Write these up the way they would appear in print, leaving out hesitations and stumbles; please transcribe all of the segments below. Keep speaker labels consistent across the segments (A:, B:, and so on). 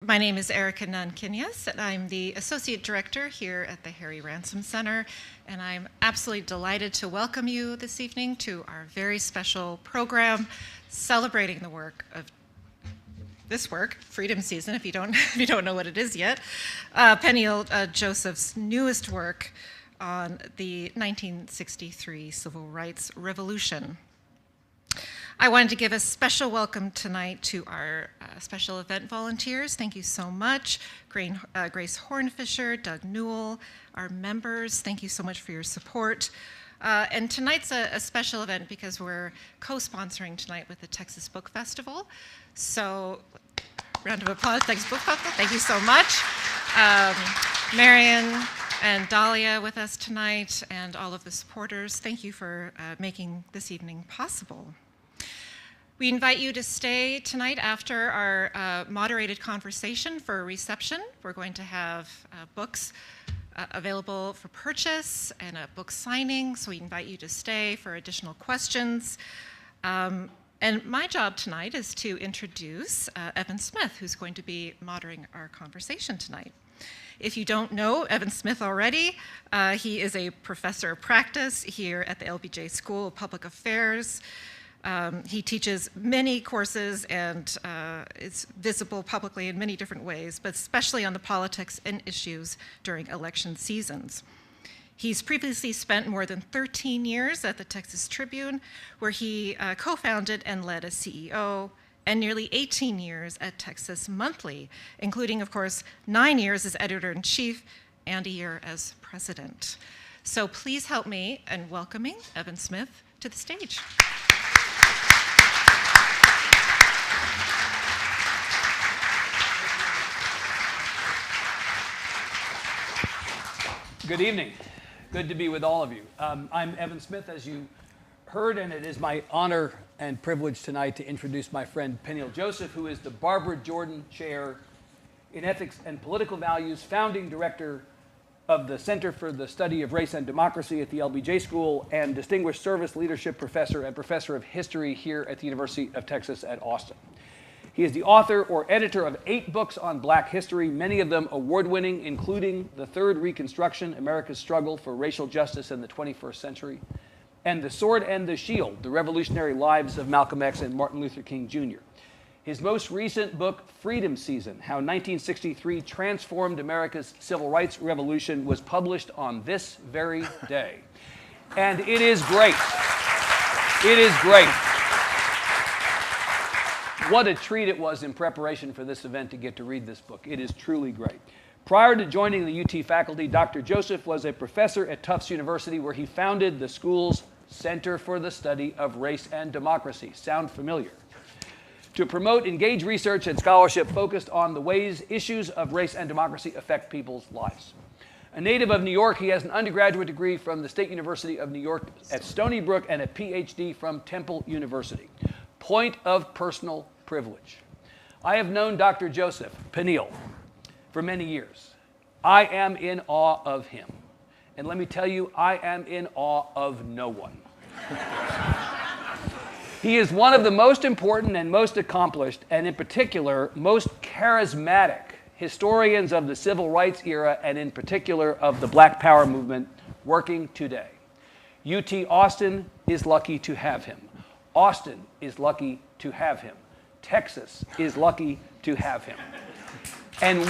A: My name is Erica Nunn-Kinyas, and I'm the Associate Director here at the Harry Ransom Center, and I'm absolutely delighted to welcome you this evening to our very special program celebrating the work of this work, Freedom Season, if you don't know what it is yet, Peniel Joseph's newest work on the 1963 Civil Rights Revolution. I wanted to give a special welcome tonight to our special event volunteers. Thank you so much. Grace Hornfisher, Doug Newell, our members, thank you so much for your support. And tonight's a special event because we're co-sponsoring tonight with the Texas Book Festival. So, round of applause, Texas Book Festival, thank you so much. Marion and Dahlia with us tonight, and all of the supporters, thank you for making this evening possible. We invite you to stay tonight after our moderated conversation for a reception. We're going to have books available for purchase and a book signing, so we invite you to stay for additional questions. And my job tonight is to introduce Evan Smith, who's going to be moderating our conversation tonight. If you don't know Evan Smith already, he is a professor of practice here at the LBJ School of Public Affairs. He teaches many courses and is visible publicly in many different ways, but especially on the politics and issues during election seasons. He's previously spent more than 13 years at the Texas Tribune, where he co-founded and led as CEO, and nearly 18 years at Texas Monthly, including, of course, 9 years as editor-in-chief and a year as president. So please help me in welcoming Evan Smith to the stage.
B: Good evening. Good to be with all of you. I'm Evan Smith, as you heard, and it is my honor and privilege tonight to introduce my friend Peniel Joseph, who is the Barbara Jordan Chair in Ethics and Political Values, founding director of the Center for the Study of Race and Democracy at the LBJ School, and Distinguished Service Leadership Professor and Professor of History here at the University of Texas at Austin. He is the author or editor of 8 books on Black history, many of them award-winning, including The Third Reconstruction, America's Struggle for Racial Justice in the 21st Century, and The Sword and the Shield, The Revolutionary Lives of Malcolm X and Martin Luther King Jr. His most recent book, Freedom Season, How 1963 Transformed America's Civil Rights Revolution, was published on this very day. And it is great. It is great. What a treat it was in preparation for this event to get to read this book. It is truly great. Prior to joining the UT faculty, Dr. Joseph was a professor at Tufts University, where he founded the school's Center for the Study of Race and Democracy. Sound familiar? To promote engaged research and scholarship focused on the ways issues of race and democracy affect people's lives. A native of New York, he has an undergraduate degree from the State University of New York at Stony Brook and a PhD from Temple University. Point of personal privilege. I have known Dr. Joseph, Peniel, for many years. I am in awe of him. And let me tell you, I am in awe of no one. He is one of the most important and most accomplished, and in particular, most charismatic historians of the civil rights era, and in particular of the Black Power movement working today. UT Austin is lucky to have him. Austin is lucky to have him. Texas is lucky to have him. And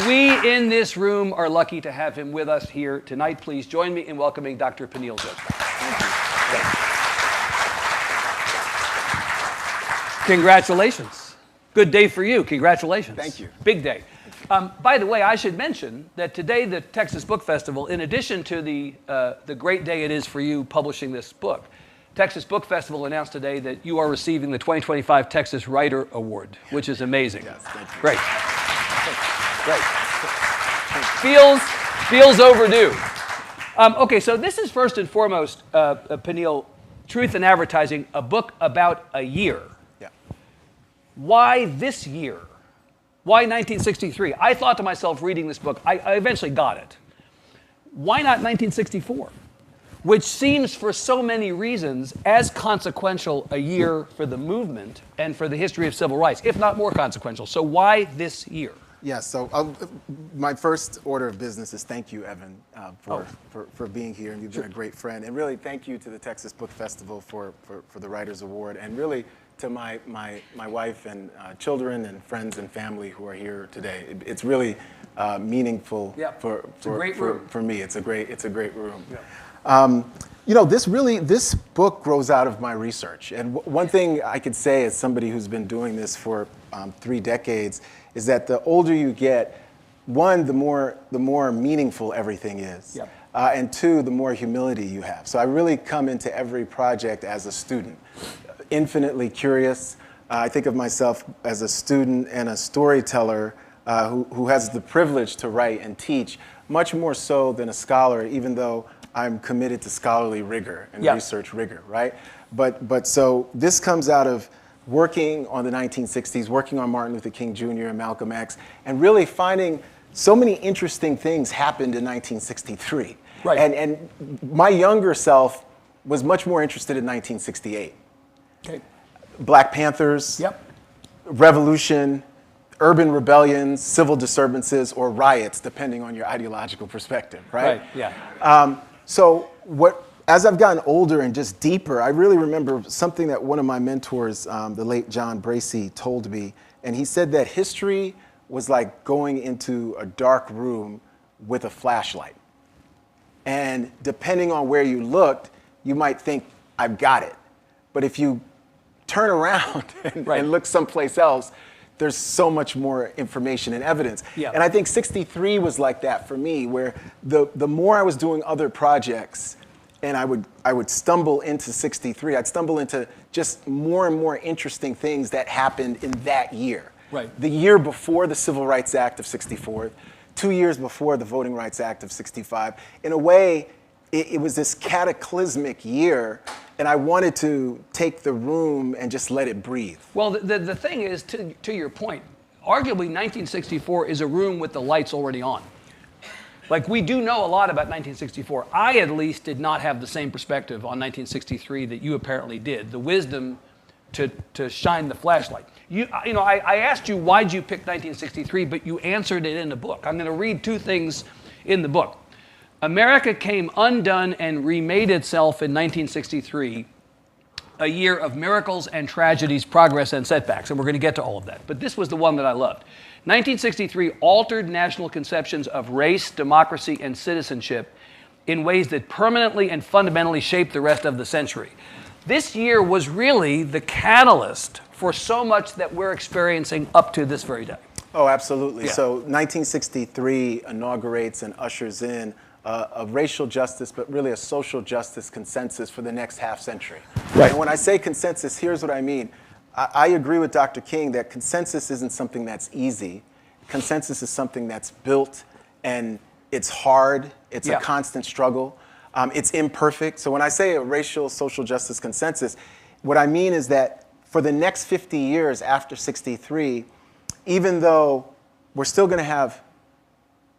B: we in this room are lucky to have him with us here tonight. Please join me in welcoming Dr. Peniel Joseph. Congratulations. Good day for you. Congratulations.
C: Thank you.
B: Big day. By the way, I should mention that today the Texas Book Festival, in addition to the great day it is for you publishing this book, Texas Book Festival announced today that you are receiving the 2025 Texas Writer Award, which is amazing.
C: Yes, thank you.
B: Great. Great. Feels overdue. Okay, so this is first and foremost, Peniel, Truth in Advertising, a book about a year.
C: Yeah.
B: Why this year? Why 1963? I thought to myself reading this book, I eventually got it. Why not 1964? which seems for so many reasons as consequential a year for the movement and for the history of civil rights, if not more consequential. So why this year?
C: Yeah, so my first order of business is thank you, Evan, for being here, and you've been a great friend. And really, thank you to the Texas Book Festival for the Writers Award, and really to my wife and children and friends and family who are here today. It's really meaningful for me. It's a great room. Yeah. You know, this book grows out of my research, and one thing I could say as somebody who's been doing this for 3 decades is that the older you get, one, the more meaningful everything is,
B: yep.
C: And two, the more humility you have. So I really come into every project as a student, infinitely curious. I think of myself as a student and a storyteller who has the privilege to write and teach, much more so than a scholar, even though I'm committed to scholarly rigor and research rigor, right? But so this comes out of working on the 1960s, working on Martin Luther King Jr. and Malcolm X, and really finding so many interesting things happened in 1963.
B: Right.
C: And my younger self was much more interested in 1968.
B: Okay.
C: Black Panthers,
B: yep. Revolution,
C: urban rebellions, civil disturbances, or riots, depending on your ideological perspective, right?
B: Right, yeah.
C: As I've gotten older and just deeper, I really remember something that one of my mentors, the late John Bracey, told me. And he said that history was like going into a dark room with a flashlight. And depending on where you looked, you might think, I've got it. But if you turn around and look someplace else, there's so much more information and evidence.
B: Yeah.
C: And I think 63 was like that for me, where the more I was doing other projects, and I would stumble into 63. I'd stumble into just more and more interesting things that happened in that year.
B: Right.
C: The year before the Civil Rights Act of 64, 2 years before the Voting Rights Act of 65. In a way, it was this cataclysmic year, and I wanted to take the room and just let it breathe.
B: Well, the thing is, to your point, arguably 1964 is a room with the lights already on. Like, we do know a lot about 1964. I, at least, did not have the same perspective on 1963 that you apparently did. The wisdom to shine the flashlight. I asked you, why'd you pick 1963, but you answered it in the book. I'm going to read 2 things in the book. America came undone and remade itself in 1963, a year of miracles and tragedies, progress and setbacks. And we're going to get to all of that. But this was the one that I loved. 1963 altered national conceptions of race, democracy, and citizenship in ways that permanently and fundamentally shaped the rest of the century. This year was really the catalyst for so much that we're experiencing up to this very day.
C: Oh, absolutely.
B: Yeah.
C: So 1963 inaugurates and ushers in a racial justice, but really a social justice consensus for the next half century.
B: Right.
C: And when I say consensus, here's what I mean. I agree with Dr. King that consensus isn't something that's easy. Consensus is something that's built, and it's hard. It's a constant struggle. It's imperfect. So when I say a racial social justice consensus, what I mean is that for the next 50 years after 63, even though we're still going to have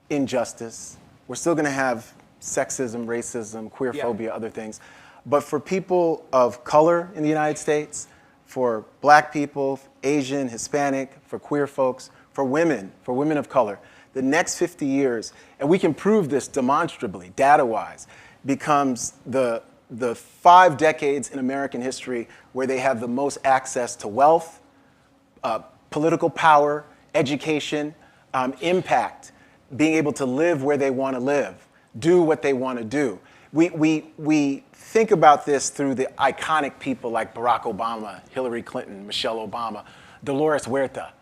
C: injustice, we're still going to have sexism, racism, queerphobia, other things, but for people of color in the United States, for black people, Asian, Hispanic, for queer folks, for women of color, the next 50 years, and we can prove this demonstrably, data-wise, becomes the 5 decades in American history where they have the most access to wealth, political power, education, impact, being able to live where they want to live, do what they want to do. We think about this through the iconic people like Barack Obama, Hillary Clinton, Michelle Obama, Dolores Huerta.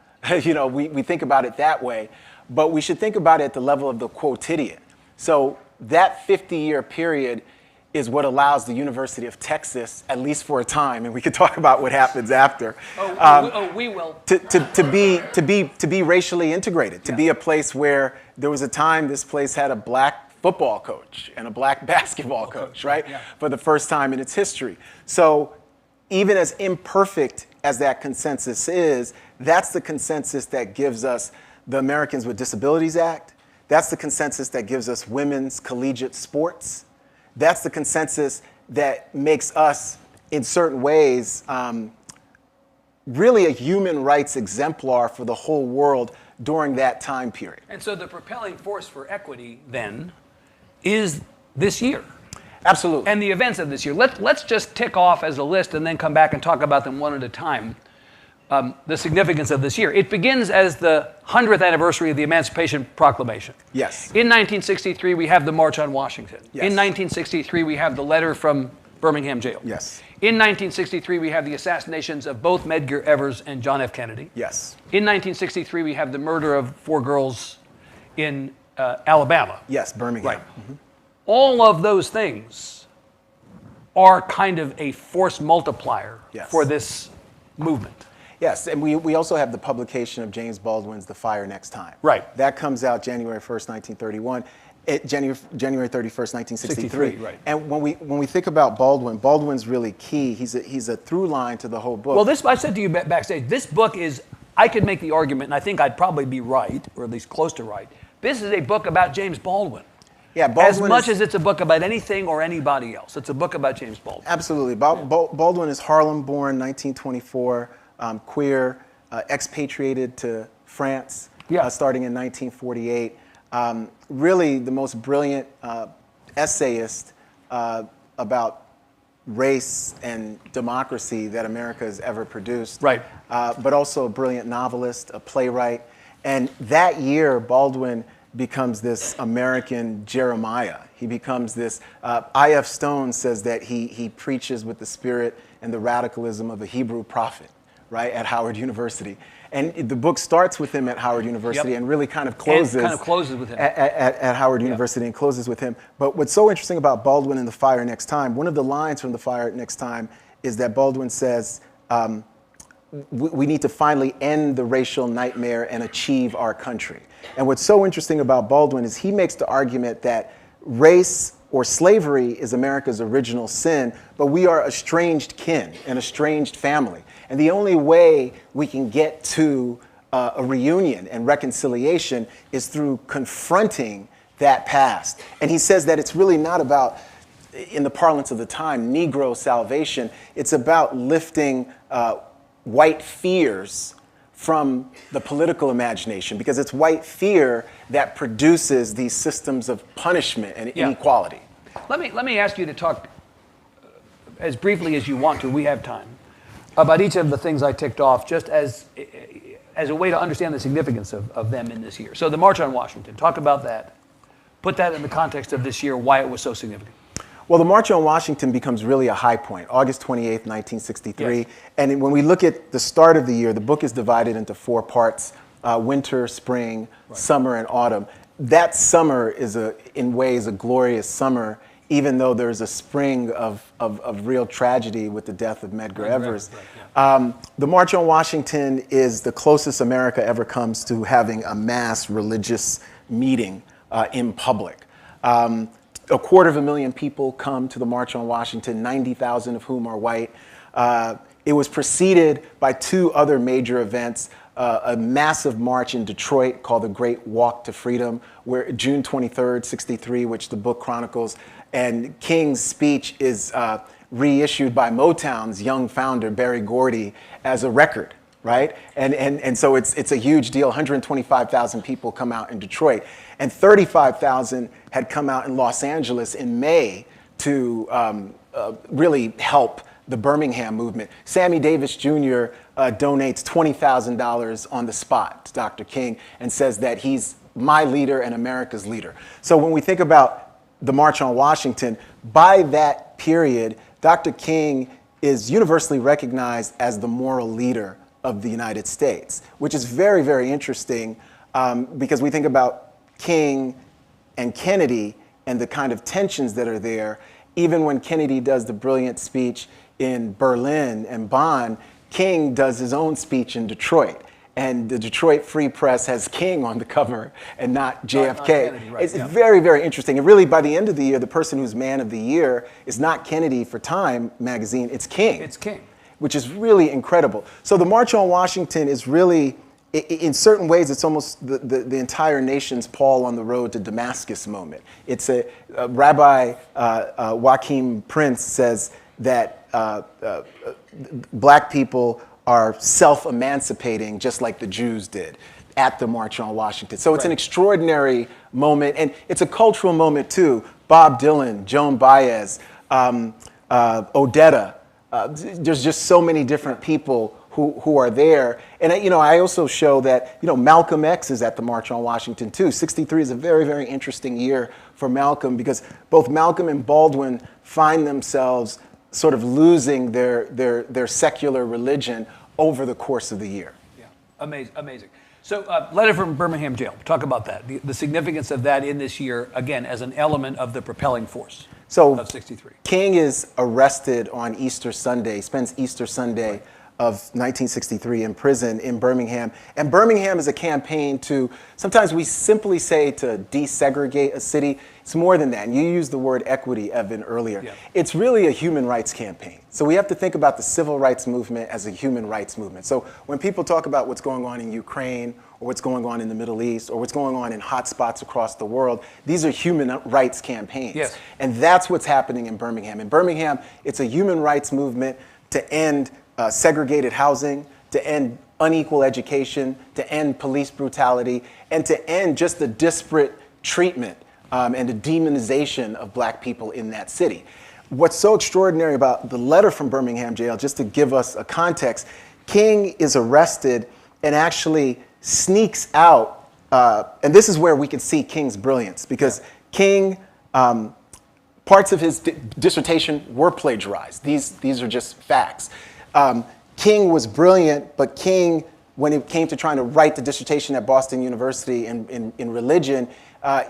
C: We think about it that way, but we should think about it at the level of the quotidian. So that 50-year period is what allows the University of Texas, at least for a time, and we could talk about what happens after.
B: We will.
C: To be racially integrated, to be a place where there was a time this place had a black football coach and a black basketball coach, right? Yeah. For the first time in its history. So even as imperfect as that consensus is, that's the consensus that gives us the Americans with Disabilities Act. That's the consensus that gives us women's collegiate sports. That's the consensus that makes us, in certain ways, really a human rights exemplar for the whole world during that time period.
B: And so the propelling force for equity, then, is this year.
C: Absolutely.
B: And the events of this year. Let's just tick off as a list and then come back and talk about them one at a time. The significance of this year. It begins as the 100th anniversary of the Emancipation Proclamation.
C: Yes.
B: In 1963, we have the March on Washington.
C: Yes.
B: In 1963, we have the letter from Birmingham jail.
C: Yes.
B: In 1963, we have the assassinations of both Medgar Evers and John F. Kennedy.
C: Yes.
B: In 1963, we have the murder of 4 girls in Alabama.
C: Yes, Birmingham.
B: Right. Mm-hmm. All of those things are kind of a force multiplier for this movement.
C: Yes, and we also have the publication of James Baldwin's The Fire Next Time.
B: Right.
C: That comes out January 1st, 1931. January 31st, 1963.
B: Right.
C: And when we think about Baldwin, Baldwin's really key. He's a through line to the whole book.
B: Well, I said to you backstage, this book is, I could make the argument, and I think I'd probably be right, or at least close to right. This is a book about James Baldwin.
C: Yeah, Baldwin
B: as much as it's a book about anything or anybody else. It's a book about James Baldwin.
C: Absolutely. Baldwin is Harlem-born, 1924, queer, expatriated to France, starting in 1948. Really the most brilliant essayist about race and democracy that America has ever produced.
B: Right.
C: But also a brilliant novelist, a playwright. And that year, Baldwin becomes this American Jeremiah. He becomes this, I.F. Stone says that he preaches with the spirit and the radicalism of a Hebrew prophet, right, at Howard University. And the book starts with him at Howard University and really kind of closes,
B: with him.
C: At Howard University and closes with him. But what's so interesting about Baldwin and The Fire Next Time, one of the lines from The Fire Next Time is that Baldwin says, we need to finally end the racial nightmare and achieve our country. And what's so interesting about Baldwin is he makes the argument that race or slavery is America's original sin, but we are estranged kin, an estranged family. And the only way we can get to a reunion and reconciliation is through confronting that past. And he says that it's really not about, in the parlance of the time, Negro salvation. It's about lifting white fears from the political imagination, because it's white fear that produces these systems of punishment and inequality.
B: Let me ask you to talk as briefly as you want to, we have time, about each of the things I ticked off, just as a way to understand the significance of them in this year. So the March on Washington, talk about that. Put that in the context of this year, why it was so significant.
C: Well, the March on Washington becomes really a high point, August 28th, 1963. Yes. And when we look at the start of the year, the book is divided into 4 parts, winter, spring, summer, and autumn. That summer is, in ways, a glorious summer, even though there's a spring of real tragedy with the death of Medgar Evers. The March on Washington is the closest America ever comes to having a mass religious meeting in public. 250,000 people come to the March on Washington, 90,000 of whom are white. It was preceded by 2 other major events, a massive march in Detroit called the Great Walk to Freedom, where June 23rd, 63, which the book chronicles, and King's speech is reissued by Motown's young founder, Berry Gordy, as a record. Right? And so it's a huge deal. 125,000 people come out in Detroit. And 35,000 had come out in Los Angeles in May to really help the Birmingham movement. Sammy Davis Jr. Donates $20,000 on the spot to Dr. King and says that he's my leader and America's leader. So when we think about the March on Washington, by that period, Dr. King is universally recognized as the moral leader of the United States, which is very, very interesting because we think about King and Kennedy and the kind of tensions that are there. Even when Kennedy does the brilliant speech in Berlin and Bonn, King does his own speech in Detroit. And the Detroit Free Press has King on the cover and not JFK. Not Kennedy, right, it's very, very interesting. And really, by the end of the year, the person who's Man of the Year is not Kennedy for Time magazine, it's King.
B: It's King.
C: Which is really incredible. So the March on Washington is really in certain ways, it's almost the entire nation's Paul on the road to Damascus moment. It's Rabbi Joachim Prince says that black people are self-emancipating just like the Jews did at the March on Washington. So it's an extraordinary moment, and it's a cultural moment too. Bob Dylan, Joan Baez, Odetta. There's just so many different people who are there. And I also show that Malcolm X is at the March on Washington too. 63 is a very, very interesting year for Malcolm because both Malcolm and Baldwin find themselves sort of losing their secular religion over the course of the year.
B: Yeah, amazing. So letter from Birmingham jail, talk about that, the significance of that in this year, again, as an element of the propelling force of 63.
C: King is arrested on Easter Sunday, spends Easter Sunday of 1963 in prison in Birmingham. And Birmingham is a campaign to, sometimes we simply say to desegregate a city. It's more than that. And you used the word equity, Evan, earlier. Yeah. It's really a human rights campaign. So we have to think about the civil rights movement as a human rights movement. So when people talk about what's going on in Ukraine or what's going on in the Middle East or what's going on in hot spots across the world, these are human rights campaigns.
B: Yes.
C: And that's what's happening in Birmingham. In Birmingham, it's a human rights movement to end segregated housing, to end unequal education, to end police brutality, and to end just the disparate treatment and the demonization of black people in that city. What's so extraordinary about the letter from Birmingham jail, just to give us a context, King is arrested and actually sneaks out, and this is where we can see King's brilliance, because King, parts of his dissertation were plagiarized. These are just facts. King was brilliant, but King, when it came to trying to write the dissertation at Boston University in religion,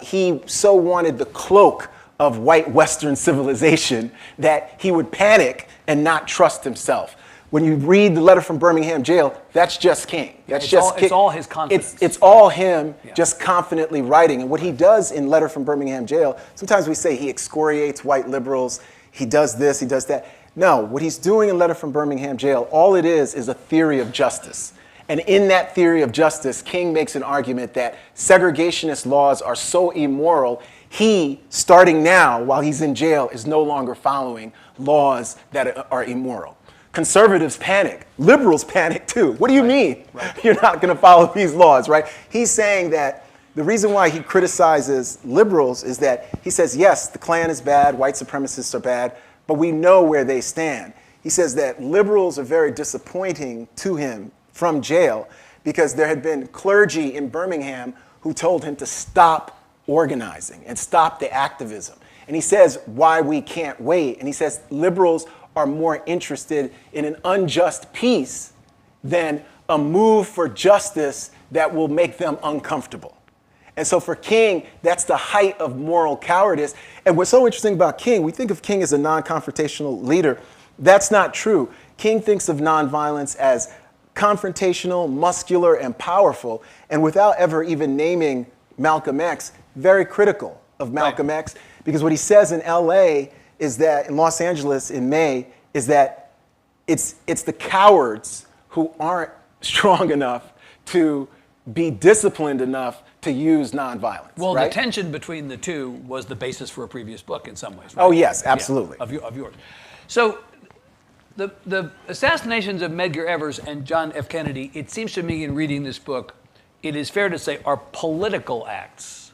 C: he so wanted the cloak of white Western civilization that he would panic and not trust himself. When you read the letter from Birmingham jail, that's just King.
B: It's all his confidence.
C: It's all him just confidently writing. And what he does in Letter from Birmingham jail, sometimes we say he excoriates white liberals, he does this, he does that. No, what he's doing in Letter from Birmingham jail, all it is a theory of justice. And in that theory of justice, King makes an argument that segregationist laws are so immoral, he, starting now, while he's in jail, is no longer following laws that are immoral. Conservatives panic. Liberals panic too. What do you mean you're not going to follow these laws, right? He's saying that the reason why he criticizes liberals is that he says, yes, the Klan is bad, white supremacists are bad, but we know where they stand. He says that liberals are very disappointing to him from jail because there had been clergy in Birmingham who told him to stop organizing and stop the activism. And he says why we can't wait. And he says liberals are more interested in an unjust peace than a move for justice that will make them uncomfortable. And so for King, that's the height of moral cowardice. And what's so interesting about King, we think of King as a non-confrontational leader. That's not true. King thinks of nonviolence as confrontational, muscular, and powerful, and without ever even naming Malcolm X, very critical of Malcolm X, because what he says in LA is that, in Los Angeles in May, is that it's the cowards who aren't strong enough to be disciplined enough to use nonviolence.
B: Well,
C: right?
B: The tension between the two was the basis for a previous book in some ways, right?
C: Oh, yes, absolutely.
B: Yeah, of yours. So the assassinations of Medgar Evers and John F. Kennedy, it seems to me in reading this book, it is fair to say, are political acts.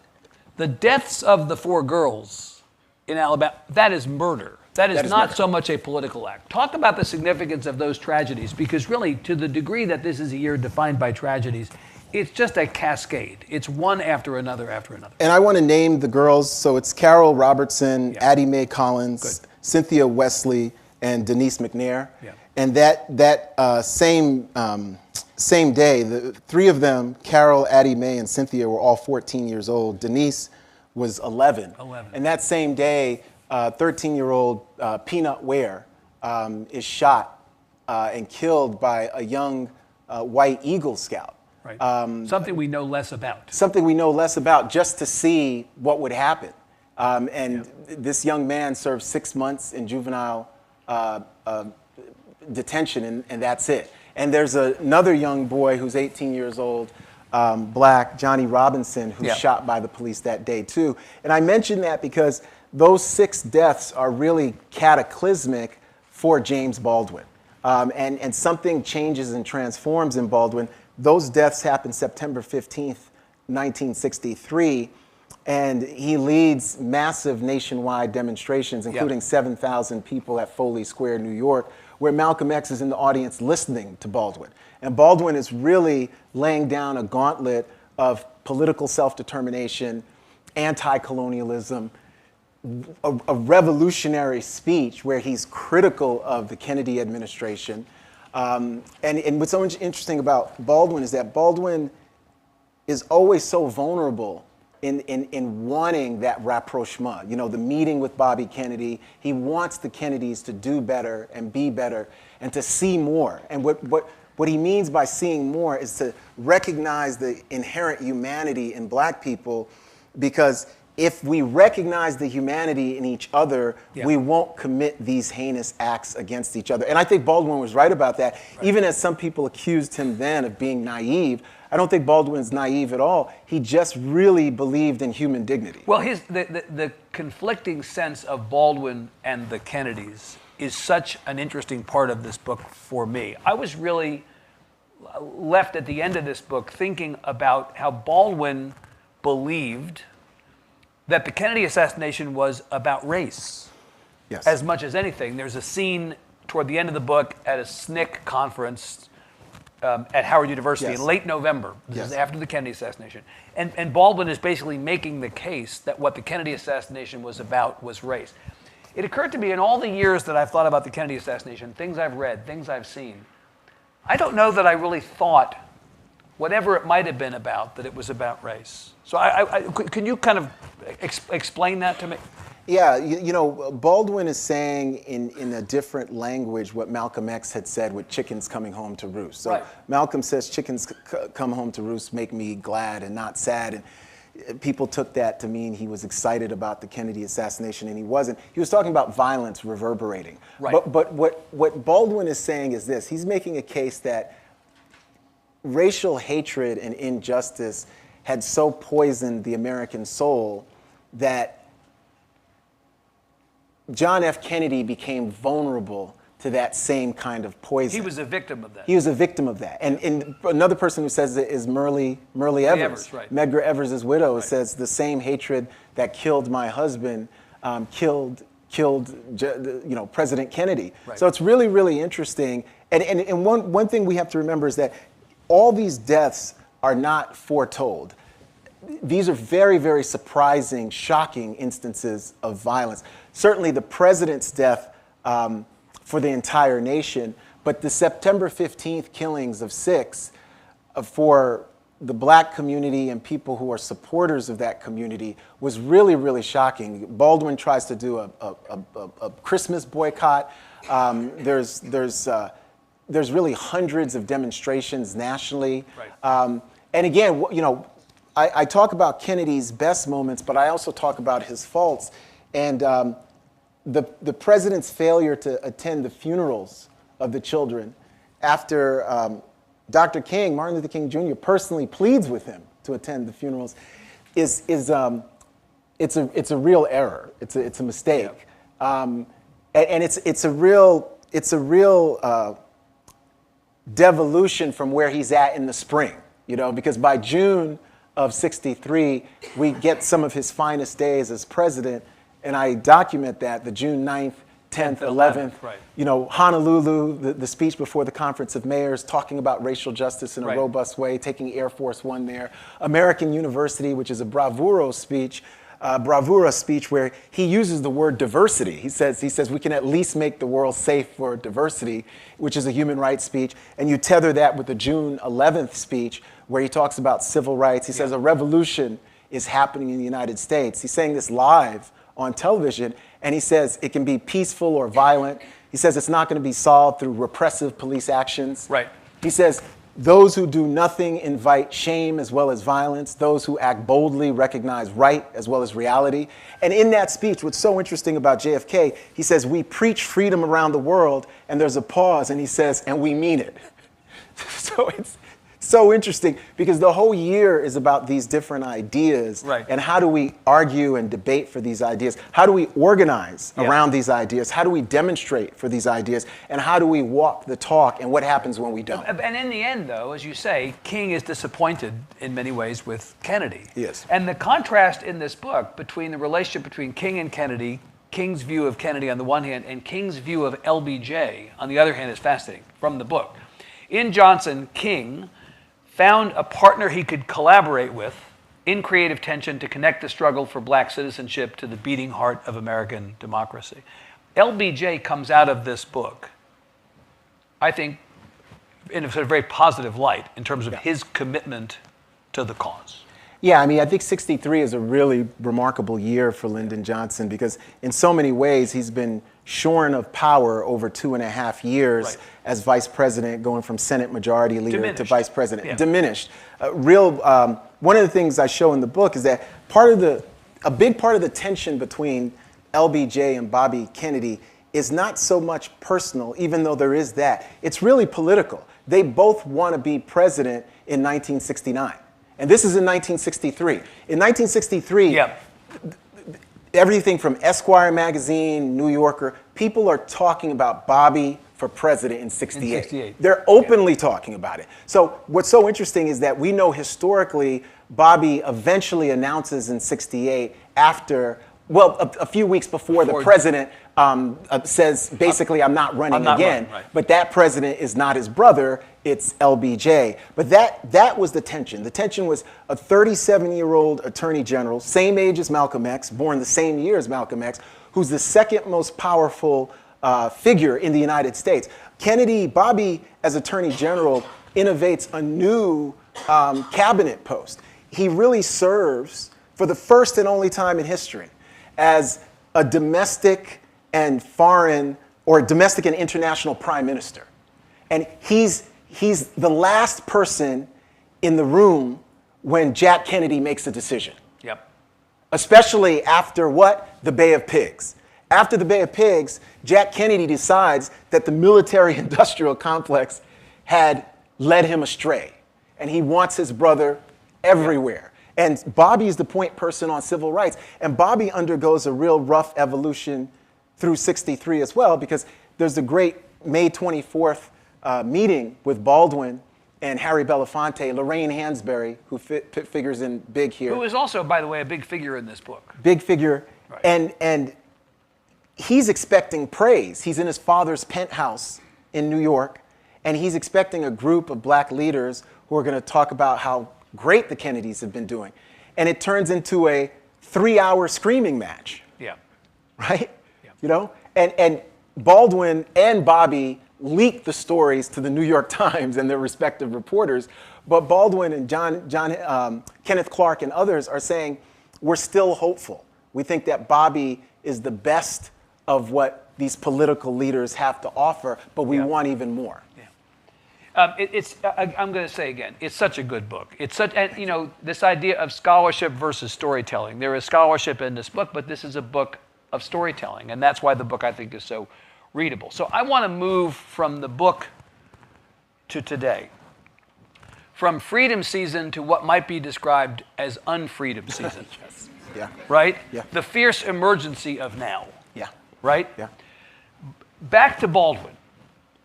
B: The deaths of the 4 girls in Alabama, that is murder. That is not murder. So much a political act. Talk about the significance of those tragedies, because really, to the degree that this is a year defined by tragedies, it's just a cascade. It's one after another after another.
C: And I want to name the girls. So it's Carol Robertson, Addie Mae Collins, Cynthia Wesley, and Denise McNair. Yeah. And that same day, the 3 of them, Carol, Addie Mae, and Cynthia, were all 14 years old. Denise was 11. And that same day, 13-year-old Peanut Ware is shot and killed by a young white Eagle Scout.
B: Right. Something we know less about.
C: Something we know less about, just to see what would happen. This young man served 6 months in juvenile detention, and that's it. And there's another young boy who's 18 years old, black, Johnny Robinson, who's shot by the police that day too. And I mention that because those 6 deaths are really cataclysmic for James Baldwin. And something changes and transforms in Baldwin. Those deaths happened September 15th, 1963. And he leads massive nationwide demonstrations, including 7,000 people at Foley Square, New York, where Malcolm X is in the audience listening to Baldwin. And Baldwin is really laying down a gauntlet of political self-determination, anti-colonialism, a revolutionary speech where he's critical of the Kennedy administration. And what's so interesting about Baldwin is that Baldwin is always so vulnerable in wanting that rapprochement, you know, the meeting with Bobby Kennedy. He wants the Kennedys to do better and be better and to see more. And what he means by seeing more is to recognize the inherent humanity in black people, because if we recognize the humanity in each other, we won't commit these heinous acts against each other. And I think Baldwin was right about that. Right. Even as some people accused him then of being naive, I don't think Baldwin's naive at all. He just really believed in human dignity.
B: Well, the conflicting sense of Baldwin and the Kennedys is such an interesting part of this book for me. I was really left at the end of this book thinking about how Baldwin believed that the Kennedy assassination was about race as much as anything. There's a scene toward the end of the book at a SNCC conference at Howard University in late November. This is after the Kennedy assassination. And Baldwin is basically making the case that what the Kennedy assassination was about was race. It occurred to me in all the years that I've thought about the Kennedy assassination, things I've read, things I've seen, I don't know that I really thought, whatever it might have been about, that it was about race. So can you kind of explain that to me?
C: Yeah, you know, Baldwin is saying in a different language what Malcolm X had said with chickens coming home to roost. So Malcolm says chickens come home to roost make me glad and not sad. And people took that to mean he was excited about the Kennedy assassination, and he wasn't. He was talking about violence reverberating. Right. But what Baldwin is saying is this. He's making a case that racial hatred and injustice had so poisoned the American soul that John F. Kennedy became vulnerable to that same kind of poison.
B: He was a victim of that.
C: He was a victim of that. And another person who says it is Myrlie Evers. Medgar Evers' widow says the same hatred that killed my husband killed President Kennedy. Right. So it's really, really interesting. And one thing we have to remember is that all these deaths are not foretold. These are very, very surprising, shocking instances of violence. Certainly the president's death for the entire nation, but the September 15th killings of 6 for the black community and people who are supporters of that community was really, really shocking. Baldwin tries to do a Christmas boycott. There's really hundreds of demonstrations nationally. Right. And again, you know, I talk about Kennedy's best moments, but I also talk about his faults. And the president's failure to attend the funerals of the children after Dr. King, Martin Luther King Jr., personally pleads with him to attend the funerals it's a real error. It's a mistake. And it's a real devolution from where he's at in the spring, you know, because by June of '63, we get some of his finest days as president, and I document that, the June 9th, 10th, 11th, right. You know, Honolulu, the speech before the Conference of Mayors, talking about racial justice in a robust way, taking Air Force One there. American University, which is a bravura speech where he uses the word diversity. He says we can at least make the world safe for diversity, which is a human rights speech. And you tether that with the June 11th speech where he talks about civil rights. He says a revolution is happening in the United States. He's saying this live on television, and he says it can be peaceful or violent. He says it's not going to be solved through repressive police actions. Right. He says those who do nothing invite shame as well as violence. Those who act boldly recognize right as well as reality. And in that speech, what's so interesting about JFK, he says, we preach freedom around the world, and there's a pause, and he says, and we mean it. So it's so interesting because the whole year is about these different ideas.
B: Right.
C: And how do we argue and debate for these ideas? How do we organize around these ideas? How do we demonstrate for these ideas? And how do we walk the talk? And what happens when we don't?
B: And in the end, though, as you say, King is disappointed in many ways with Kennedy.
C: Yes.
B: And the contrast in this book between the relationship between King and Kennedy, King's view of Kennedy on the one hand, and King's view of LBJ on the other hand is fascinating from the book. In Johnson, King found a partner he could collaborate with in creative tension to connect the struggle for black citizenship to the beating heart of American democracy. LBJ comes out of this book, I think, in a sort of very positive light in terms of his commitment to the cause.
C: Yeah, I mean, I think 63 is a really remarkable year for Lyndon Johnson because in so many ways he's been shorn of power over 2.5 years as vice president, going from Senate Majority Leader to vice president.
B: Yeah.
C: Diminished. One of the things I show in the book is that a big part of the tension between LBJ and Bobby Kennedy is not so much personal, even though there is that. It's really political. They both want to be president in 1969. And this is in 1963. In 1963, everything from Esquire magazine, New Yorker, people are talking about Bobby for president in 68. They're openly talking about it. So what's so interesting is that we know historically Bobby eventually announces in 68 after, well, a few weeks before the president says basically I'm not running again. But that president is not his brother, it's LBJ. But that was the tension. The tension was a 37-year-old attorney general, same age as Malcolm X, born the same year as Malcolm X, who's the second most powerful figure in the United States. Bobby, as attorney general, innovates a new cabinet post. He really serves, for the first and only time in history, as a domestic and foreign, or domestic and international prime minister. And he's the last person in the room when Jack Kennedy makes a decision. Especially after what? The Bay of Pigs. After the Bay of Pigs, Jack Kennedy decides that the military-industrial complex had led him astray. And he wants his brother everywhere. And Bobby is the point person on civil rights. And Bobby undergoes a real rough evolution through 63 as well, because there's a great May 24th meeting with Baldwin and Harry Belafonte, Lorraine Hansberry, who figures in big here.
B: Who is also, by the way, a big figure in this book.
C: Big figure. And he's expecting praise. He's in his father's penthouse in New York, and he's expecting a group of black leaders who are going to talk about how great the Kennedys have been doing. And it turns into a 3-hour screaming match. Right? You know? And Baldwin and Bobby leaked the stories to the New York Times and their respective reporters. But Baldwin and Kenneth Clark and others are saying, we're still hopeful. We think that Bobby is the best of what these political leaders have to offer, but we want even more.
B: I'm going to say again, it's such a good book. It's such, and you know, this idea of scholarship versus storytelling. There is scholarship in this book, but this is a book of storytelling, and that's why the book, I think, is so readable. So I want to move from the book to today, from freedom season to what might be described as unfreedom season. Right? The fierce emergency of now. Right? Back to Baldwin.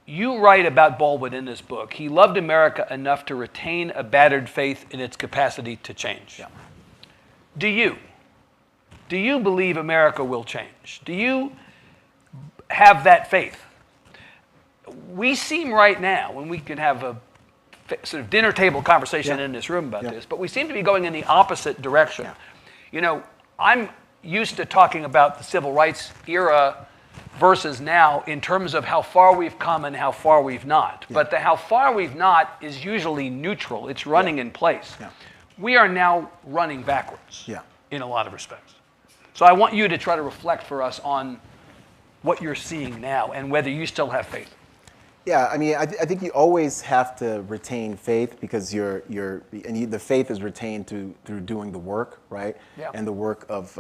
B: You write about Baldwin in this book. He loved America enough to retain a battered faith in its capacity to change. Do you? Do you believe America will change? Do you have that faith? We seem right now, when we can have a sort of dinner table conversation in this room about this, but we seem to be going in the opposite direction. You know, I'm used to talking about the civil rights era versus now in terms of how far we've come and how far we've not. But the how far we've not is usually neutral. It's running in place. We are now running backwards in a lot of respects. So I want you to try to reflect for us on what you're seeing now and whether you still have faith.
C: Yeah, I mean, I think you always have to retain faith because the faith is retained through doing the work, right? And the work of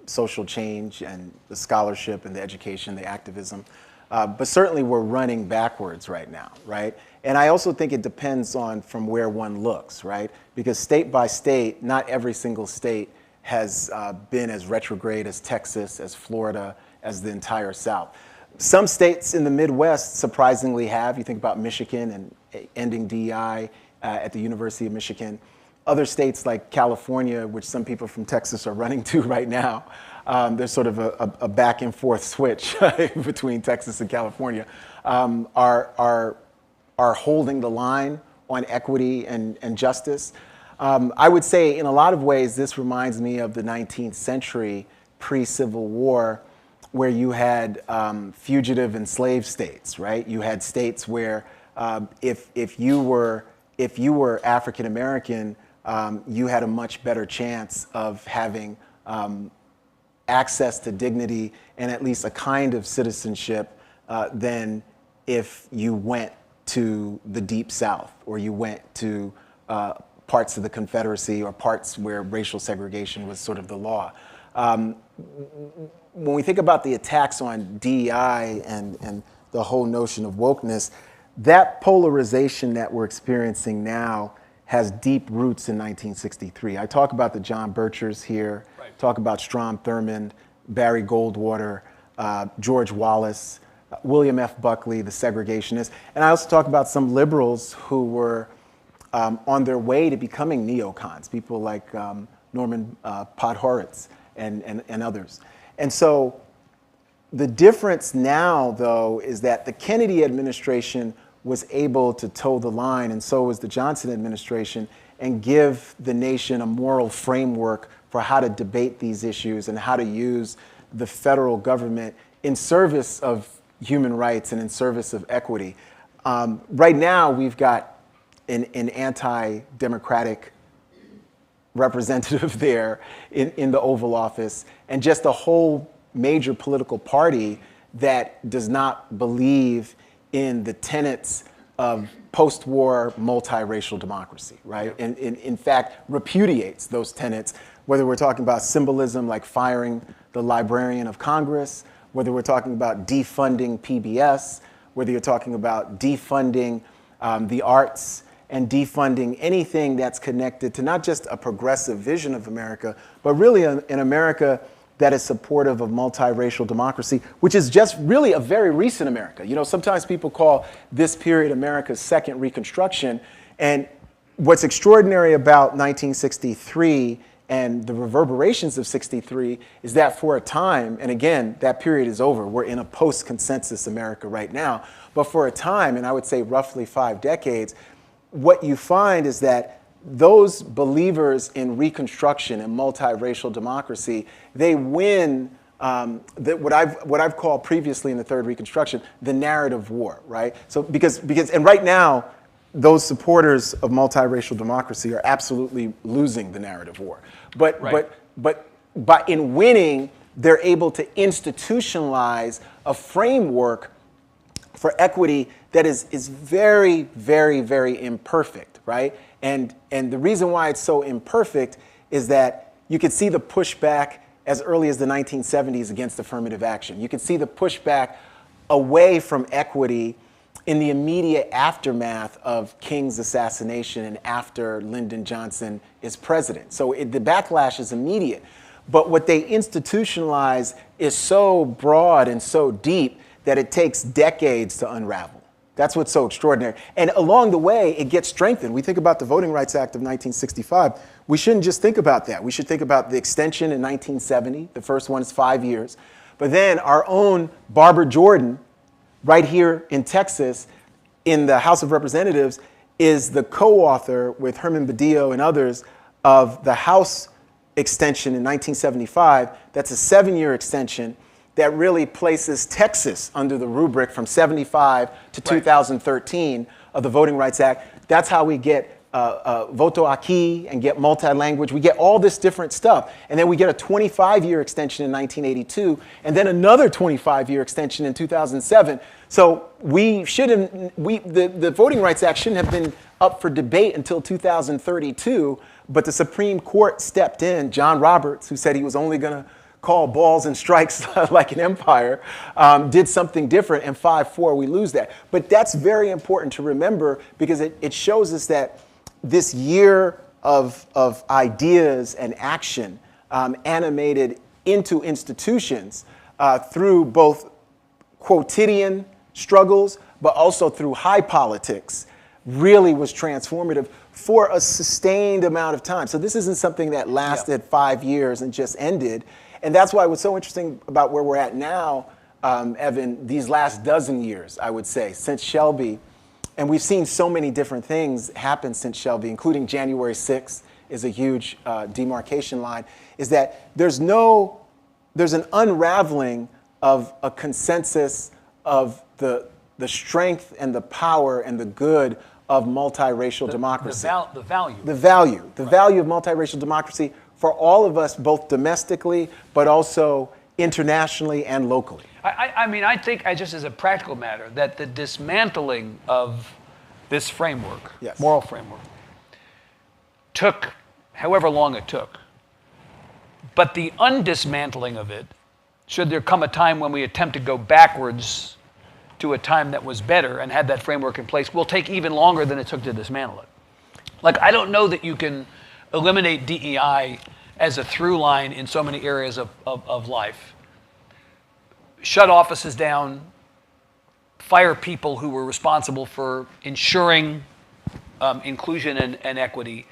C: social change and the scholarship and the education, the activism. But certainly we're running backwards right now, right? And I also think it depends on from where one looks, right? Because state by state, not every single state has been as retrograde as Texas, as Florida, as the entire South. Some states in the Midwest surprisingly have. You think about Michigan and ending DEI at the University of Michigan. Other states like California, which some people from Texas are running to right now, there's sort of a back and forth switch between Texas and California, are holding the line on equity and justice. I would say in a lot of ways, this reminds me of the 19th century pre-Civil War, where you had fugitive and slave states, right? You had states where if you were African American, you had a much better chance of having access to dignity and at least a kind of citizenship than if you went to the Deep South or you went to parts of the Confederacy or parts where racial segregation was sort of the law. When we think about the attacks on DEI and the whole notion of wokeness, that polarization that we're experiencing now has deep roots in 1963. I talk about the John Birchers here, right. Talk about Strom Thurmond, Barry Goldwater, George Wallace, William F. Buckley, the segregationists. And I also talk about some liberals who were on their way to becoming neocons, people like Norman Podhoretz and others. And so the difference now, though, is that the Kennedy administration was able to toe the line, and so was the Johnson administration, and give the nation a moral framework for how to debate these issues and how to use the federal government in service of human rights and in service of equity. Right now, we've got an anti-democratic representative there in the Oval Office, and just a whole major political party that does not believe in the tenets of post-war multiracial democracy, right? And in fact, repudiates those tenets, whether we're talking about symbolism like firing the Librarian of Congress, whether we're talking about defunding PBS, whether you're talking about defunding the arts and defunding anything that's connected to not just a progressive vision of America, but really an America that is supportive of multiracial democracy, which is just really a very recent America. You know, sometimes people call this period America's second Reconstruction, and what's extraordinary about 1963 and the reverberations of 63 is that for a time, and again, that period is over, we're in a post-consensus America right now, but for a time, and I would say roughly 5 decades, what you find is that those believers in Reconstruction and multiracial democracy, they win what I've called previously in the third Reconstruction, the narrative war, right? So because and right now, those supporters of multiracial democracy are absolutely losing the narrative war. But in winning, they're able to institutionalize a framework for equity that is very, very, very imperfect, right? And the reason why it's so imperfect is that you could see the pushback as early as the 1970s against affirmative action. You could see the pushback away from equity in the immediate aftermath of King's assassination and after Lyndon Johnson is president. So the backlash is immediate. But what they institutionalize is so broad and so deep that it takes decades to unravel. That's what's so extraordinary. And along the way, it gets strengthened. We think about the Voting Rights Act of 1965. We shouldn't just think about that. We should think about the extension in 1970. The first one is 5 years. But then our own Barbara Jordan, right here in Texas, in the House of Representatives, is the co-author with Herman Badillo and others of the House extension in 1975. That's a 7-year extension that really places Texas under the rubric from 75 to 2013 of the Voting Rights Act. That's how we get voto aquí and get multi-language. We get all this different stuff. And then we get a 25-year extension in 1982, and then another 25-year extension in 2007. So the Voting Rights Act shouldn't have been up for debate until 2032, but the Supreme Court stepped in, John Roberts, who said he was only going to call balls and strikes like an empire, did something different, and 5-4, we lose that. But that's very important to remember because it shows us that this year of ideas and action animated into institutions through both quotidian struggles, but also through high politics, really was transformative for a sustained amount of time. So this isn't something that lasted 5 years and just ended. And that's why what's so interesting about where we're at now, Evan, these last dozen years, I would say, since Shelby, and we've seen so many different things happen since Shelby, including January 6th is a huge demarcation line, is that there's an unraveling of a consensus of the strength and the power and the good of multiracial democracy.
B: The value.
C: The value of multiracial democracy for all of us, both domestically, but also internationally and locally.
B: I mean, I think, just as a practical matter, that the dismantling of this framework, moral framework, took however long it took. But the undismantling of it, should there come a time when we attempt to go backwards to a time that was better and had that framework in place, will take even longer than it took to dismantle it. Like, I don't know that you can eliminate DEI as a through line in so many areas of life. Shut offices down, fire people who were responsible for ensuring inclusion and equity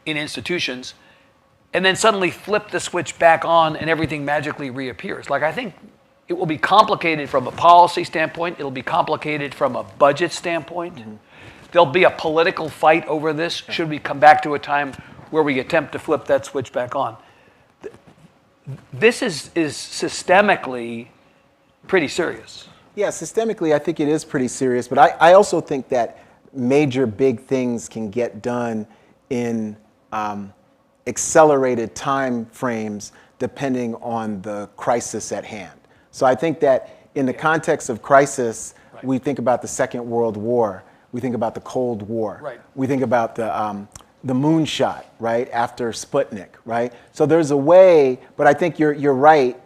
B: in institutions, and then suddenly flip the switch back on and everything magically reappears. Like, I think it will be complicated from a policy standpoint. It'll be complicated from a budget standpoint. Mm-hmm. There'll be a political fight over this should we come back to a time where we attempt to flip that switch back on. This is systemically pretty serious.
C: Yeah, systemically, I think it is pretty serious. But I also think that major big things can get done in accelerated time frames depending on the crisis at hand. So I think that in the context of crisis, we think about the Second World War. We think about the Cold War.
B: Right.
C: We think about the moonshot, right, after Sputnik, right? So there's a way, but I think you're right.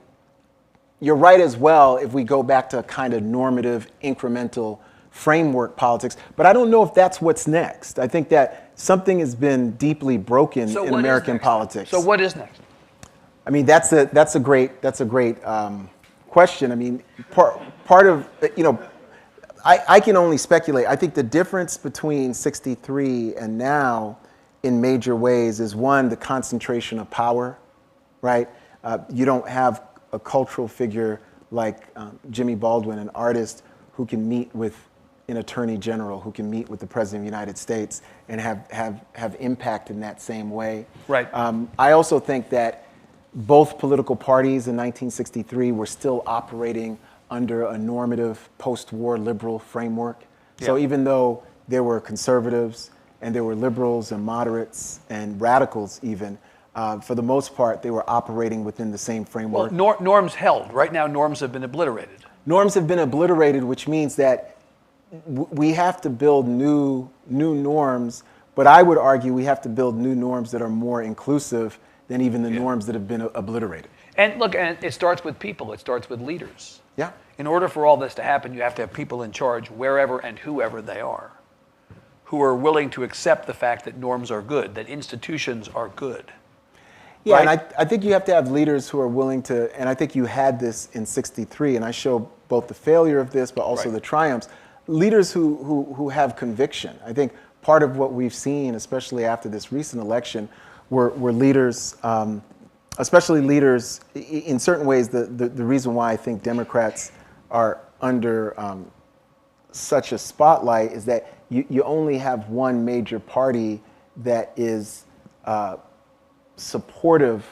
C: You're right as well if we go back to a kind of normative, incremental framework politics. But I don't know if that's what's next. I think that something has been deeply broken in American politics.
B: So what is next?
C: I mean, that's a great question. I mean, part of, I can only speculate. I think the difference between 63 and now in major ways is one, the concentration of power, right? You don't have a cultural figure like Jimmy Baldwin, an artist who can meet with an attorney general, who can meet with the president of the United States and have impact in that same way.
B: Right.
C: I also think that both political parties in 1963 were still operating under a normative post-war liberal framework. Yeah. So even though there were conservatives and there were liberals and moderates and radicals even, for the most part, they were operating within the same framework.
B: Well, norms held. Right now, norms have been obliterated.
C: Norms have been obliterated, which means that we have to build new norms, but I would argue we have to build new norms that are more inclusive than even the norms that have been obliterated.
B: And look, and it starts with people. It starts with leaders.
C: Yeah.
B: In order for all this to happen, you have to have people in charge wherever and whoever they are, who are willing to accept the fact that norms are good, that institutions are good.
C: Yeah,
B: right?
C: And I think you have to have leaders who are willing to, and I think you had this in 63, and I show both the failure of this, but also the triumphs. Leaders who have conviction. I think part of what we've seen, especially after this recent election, were leaders, especially leaders, in certain ways, the reason why I think Democrats are under such a spotlight is that you only have one major party that is supportive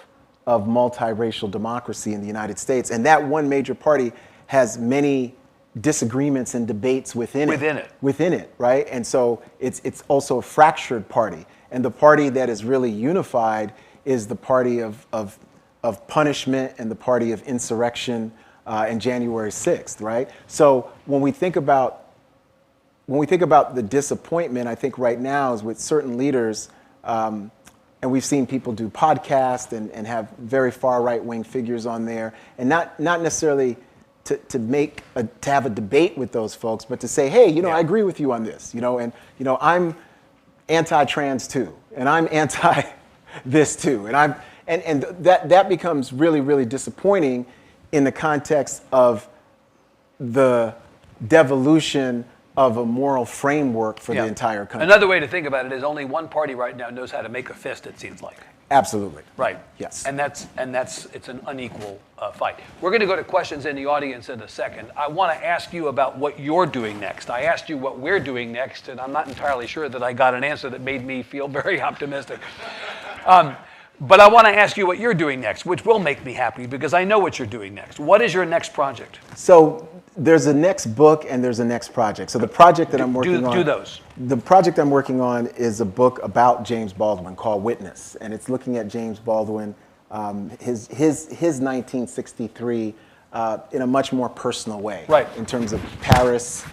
C: of multiracial democracy in the United States. And that one major party has many disagreements and debates within it, right? And so it's also a fractured party. And the party that is really unified is the party of punishment and the party of insurrection and January 6th, right? So when we think about the disappointment, I think right now is with certain leaders, and we've seen people do podcasts and have very far right-wing figures on there, and not necessarily to have a debate with those folks, but to say, hey, I agree with you on this, and I'm anti-trans too, and I'm anti this too, and that becomes really, really disappointing in the context of the devolution of a moral framework for the entire country.
B: Another way to think about it is only one party right now knows how to make a fist, it seems like.
C: Absolutely.
B: Right.
C: Yes.
B: And it's an unequal fight. We're going to go to questions in the audience in a second. I want to ask you about what you're doing next. I asked you what we're doing next, and I'm not entirely sure that I got an answer that made me feel very optimistic. But I want to ask you what you're doing next, which will make me happy because I know what you're doing next. What is your next project?
C: So there's a next book and there's a next project. So the project that I'm working on.
B: Do those.
C: The project I'm working on is a book about James Baldwin called Witness, and it's looking at James Baldwin, his 1963 in a much more personal way.
B: Right.
C: In terms of Paris,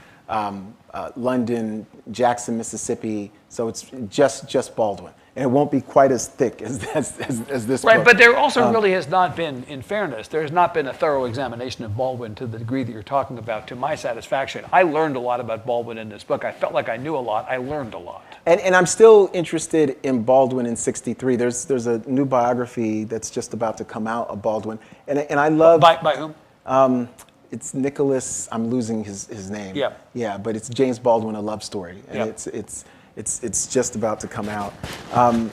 C: London, Jackson, Mississippi. So it's just Baldwin. And it won't be quite as thick as this
B: Right,
C: book.
B: but there also really has not been, in fairness, there has not been a thorough examination of Baldwin to the degree that you're talking about, to my satisfaction. I learned a lot about Baldwin in this book. I felt like I knew a lot. I learned a lot.
C: And I'm still interested in Baldwin in '63. There's a new biography that's just about to come out of Baldwin. And I love...
B: By whom?
C: It's Nicholas, I'm losing his name.
B: Yeah.
C: Yeah, but it's James Baldwin, A Love Story. And it's just about to come out. I'm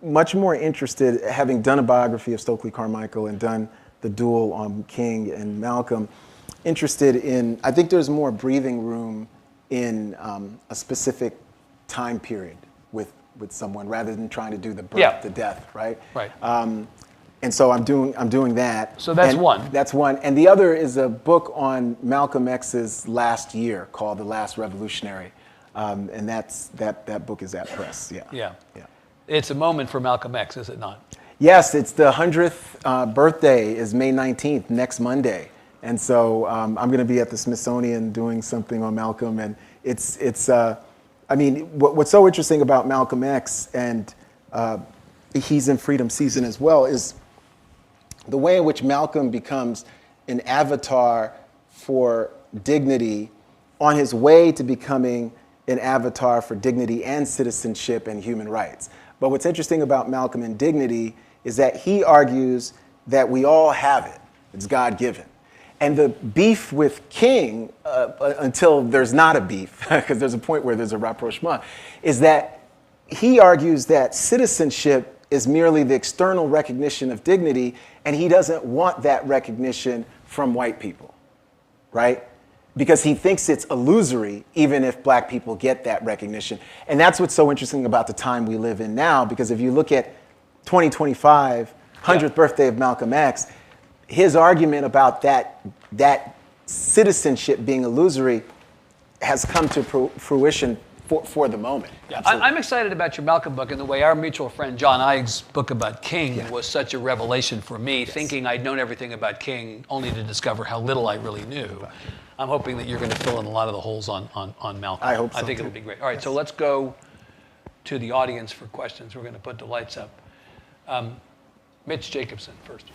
C: much more interested, having done a biography of Stokely Carmichael and done the duel on King and Malcolm, interested in, I think there's more breathing room in a specific time period with someone rather than trying to do the birth, the death, right?
B: Right.
C: And so I'm doing that.
B: So that's one.
C: That's one. And the other is a book on Malcolm X's last year called The Last Revolutionary. And that book is at press. Yeah.
B: It's a moment for Malcolm X, is it not?
C: Yes, it's the 100th birthday is May 19th, next Monday. And so I'm going to be at the Smithsonian doing something on Malcolm. And what's so interesting about Malcolm X, and he's in Freedom Season as well, is the way in which Malcolm becomes an avatar for dignity on his way to becoming an avatar for dignity and citizenship and human rights. But what's interesting about Malcolm and dignity is that he argues that we all have it. It's God-given. And the beef with King, until there's not a beef, because there's a point where there's a rapprochement, is that he argues that citizenship is merely the external recognition of dignity, and he doesn't want that recognition from white people, right? Because he thinks it's illusory, even if black people get that recognition. And that's what's so interesting about the time we live in now, because if you look at 2025, 100th birthday of Malcolm X, his argument about that citizenship being illusory has come to fruition for the moment.
B: Yeah, I'm excited about your Malcolm book and the way our mutual friend John Ives' book about King was such a revelation for me, thinking I'd known everything about King, only to discover how little I really knew. I'm hoping that you're going to fill in a lot of the holes on Malcolm.
C: I hope so.
B: I think it'll be great. All right, so let's go to the audience for questions. We're going to put the lights up. Mitch Jacobson first.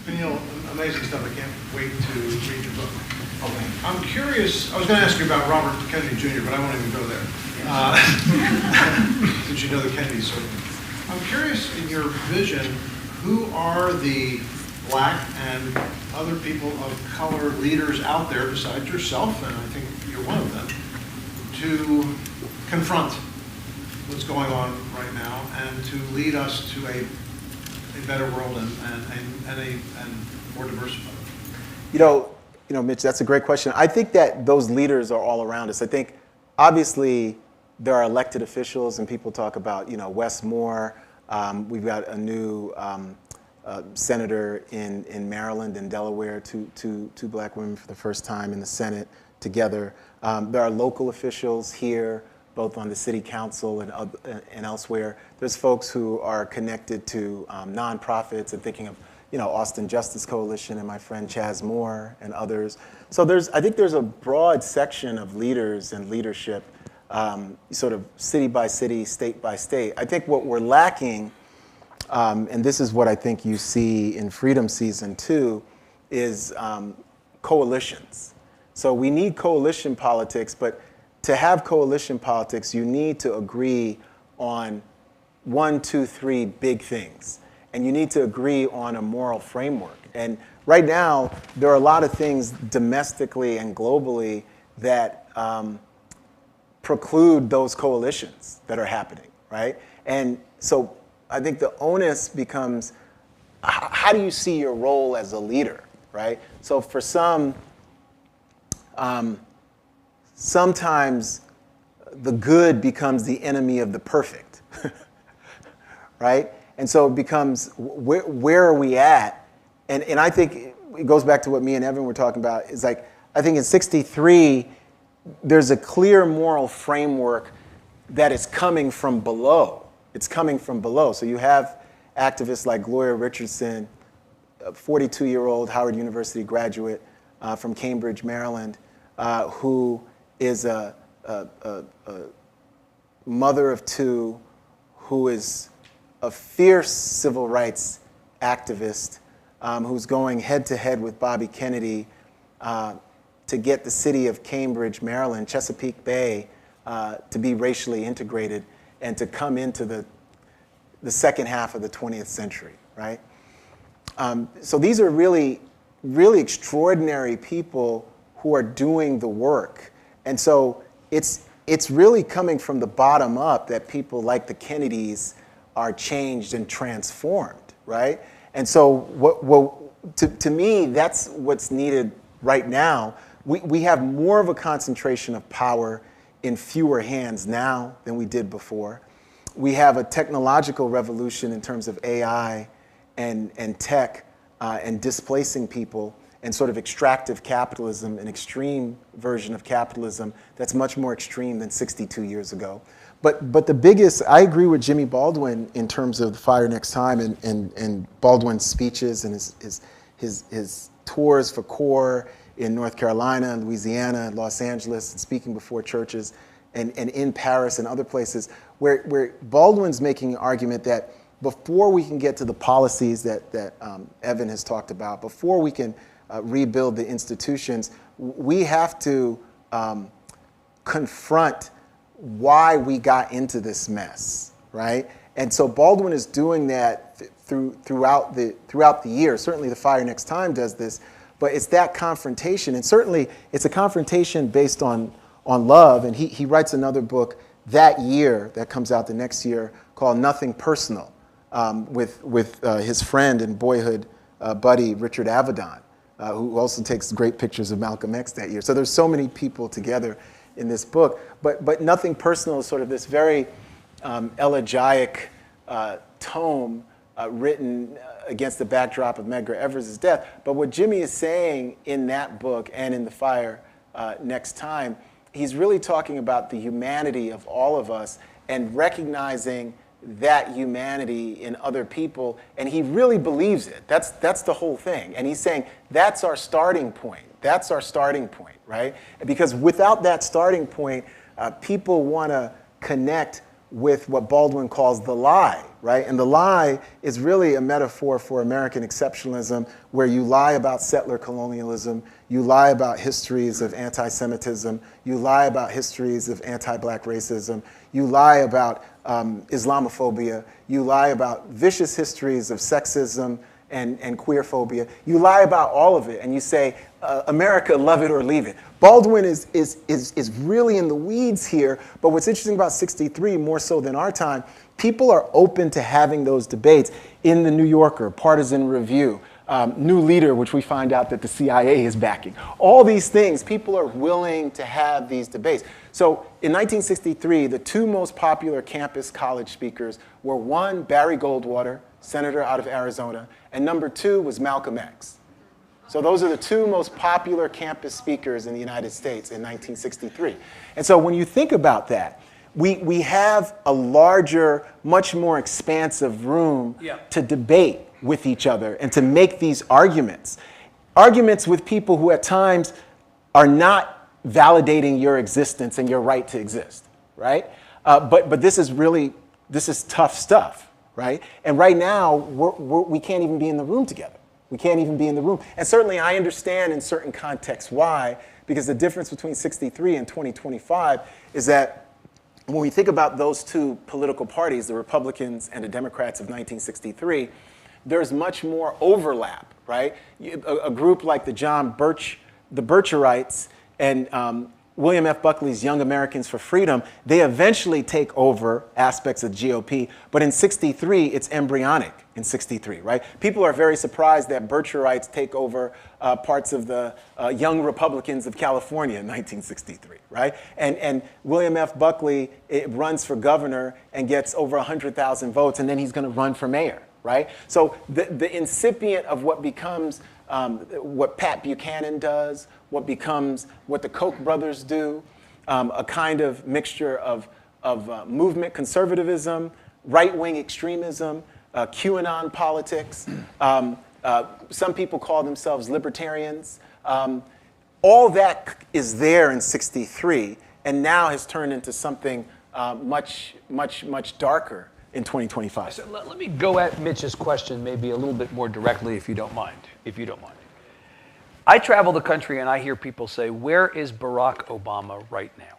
D: Peniel, amazing stuff. I can't wait to read your book. Okay. I'm curious, I was going to ask you about Robert Kennedy Jr., but I won't even go there. Since you know the Kennedys. So I'm curious, in your vision, who are the black and other people of color leaders out there besides yourself, and I think you're one of them, to confront what's going on right now and to lead us to a better world and more diversified?
C: You know, Mitch, that's a great question. I think that those leaders are all around us. I think, obviously, there are elected officials, and people talk about, Wes Moore. We've got a new senator in Maryland and Delaware, two black women for the first time in the Senate together. There are local officials here, both on the city council and elsewhere. There's folks who are connected to nonprofits and thinking of, Austin Justice Coalition and my friend Chaz Moore and others. So I think there's a broad section of leaders and leadership sort of city by city, state by state. I think what we're lacking, and this is what I think you see in Freedom Season 2, is coalitions. So we need coalition politics, but to have coalition politics, you need to agree on 1, 2, 3 big things. And you need to agree on a moral framework. And right now, there are a lot of things domestically and globally that preclude those coalitions that are happening, right? And so I think the onus becomes, how do you see your role as a leader, right? So for some, sometimes the good becomes the enemy of the perfect, right? And so it becomes, where are we at? And I think it goes back to what me and Evan were talking about, is like, I think in 63, there's a clear moral framework that is coming from below. It's coming from below. So you have activists like Gloria Richardson, a 42-year-old Howard University graduate from Cambridge, Maryland, who is a mother of 2, who is a fierce civil rights activist, who's going head-to-head with Bobby Kennedy to get the city of Cambridge, Maryland, Chesapeake Bay, to be racially integrated and to come into the second half of the 20th century, right? So these are really, really extraordinary people who are doing the work. And so it's really coming from the bottom up that people like the Kennedys are changed and transformed, right? And so to me, that's what's needed right now. We have more of a concentration of power in fewer hands now than we did before. We have a technological revolution in terms of AI and tech and displacing people, and sort of extractive capitalism, an extreme version of capitalism that's much more extreme than 62 years ago. But the biggest, I agree with Jimmy Baldwin in terms of the Fire Next Time and Baldwin's speeches and his tours for CORE in North Carolina, Louisiana, Los Angeles, and speaking before churches, and in Paris and other places, where Baldwin's making an argument that before we can get to the policies that Evan has talked about, before we can rebuild the institutions, we have to confront why we got into this mess, right? And so Baldwin is doing that throughout the year. Certainly the Fire Next Time does this, but it's that confrontation. And certainly it's a confrontation based on love. And he writes another book that year that comes out the next year called Nothing Personal, with his friend and boyhood buddy, Richard Avedon, who also takes great pictures of Malcolm X that year. So there's so many people together in this book. But Nothing Personal is sort of this very elegiac tome written against the backdrop of Medgar Evers' death. But what Jimmy is saying in that book and in The Fire Next Time, he's really talking about the humanity of all of us and recognizing that humanity in other people, and he really believes it. That's the whole thing. And he's saying that's our starting point. That's our starting point, right? Because without that starting point, people want to connect with what Baldwin calls the lie, right? And the lie is really a metaphor for American exceptionalism, where you lie about settler colonialism, you lie about histories of anti-Semitism, you lie about histories of anti-black racism, you lie about Islamophobia, you lie about vicious histories of sexism and queerphobia. You lie about all of it, and you say, America, love it or leave it. Baldwin is really in the weeds here, but what's interesting about 63, more so than our time, people are open to having those debates in the New Yorker, Partisan Review, New Leader, which we find out that the CIA is backing. All these things, people are willing to have these debates. So in 1963, the two most popular campus college speakers were, one, Barry Goldwater, senator out of Arizona, and number 2 was Malcolm X. So those are the two most popular campus speakers in the United States in 1963. And so when you think about that, we have a larger, much more expansive room to debate with each other and to make these arguments. Arguments with people who at times are not validating your existence and your right to exist, right? But this is tough stuff, right? And right now, we can't even be in the room together. We can't even be in the room. And certainly I understand in certain contexts why, because the difference between 63 and 2025 is that when we think about those two political parties, the Republicans and the Democrats of 1963, there's much more overlap, right? A group like the Bircherites and William F. Buckley's Young Americans for Freedom, they eventually take over aspects of GOP, but in 63, it's embryonic in 63, right? People are very surprised that Bircherites take over parts of the Young Republicans of California in 1963, right? And William F. Buckley runs for governor and gets over 100,000 votes, and then he's gonna run for mayor, right? So the incipient of what becomes what Pat Buchanan does, what the Koch brothers do, a kind of mixture of movement conservatism, right-wing extremism, QAnon politics. Some people call themselves libertarians. All that is there in 63 and now has turned into something much, much, much darker in 2025.
B: So let me go at Mitch's question maybe a little bit more directly, if you don't mind. I travel the country and I hear people say, where is Barack Obama right now?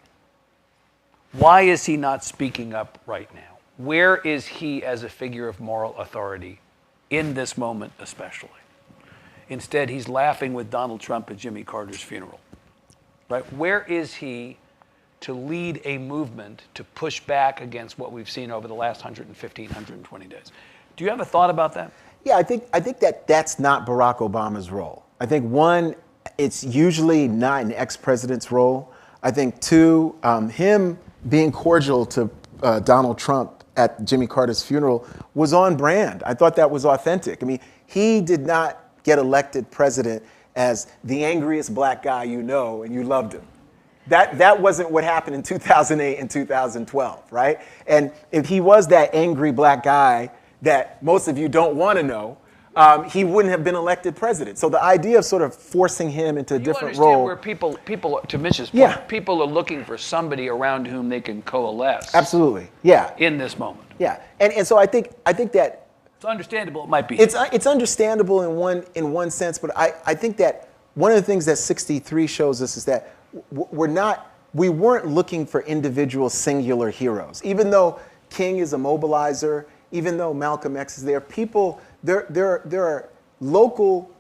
B: Why is he not speaking up right now? Where is he as a figure of moral authority in this moment especially? Instead, he's laughing with Donald Trump at Jimmy Carter's funeral. Right? Where is he to lead a movement to push back against what we've seen over the last 115, 120 days? Do you have a thought about that?
C: Yeah, I think that that's not Barack Obama's role. I think one, it's usually not an ex-president's role. I think two, him being cordial to Donald Trump at Jimmy Carter's funeral was on brand. I thought that was authentic. I mean, he did not get elected president as the angriest black guy you know and you loved him. That wasn't what happened in 2008 and 2012, right? And if he was that angry black guy that most of you don't want to know, he wouldn't have been elected president. So the idea of sort of forcing him into a different role.
B: You understand where people, to Mitch's point, people are looking for somebody around whom they can coalesce.
C: Absolutely, yeah.
B: In this moment.
C: Yeah, and so I think that
B: it's understandable. It might be.
C: It's understandable in one sense, but I think that one of the things that 63 shows us is that we weren't looking for individual singular heroes. Even though King is a mobilizer, even though Malcolm X is there, there are local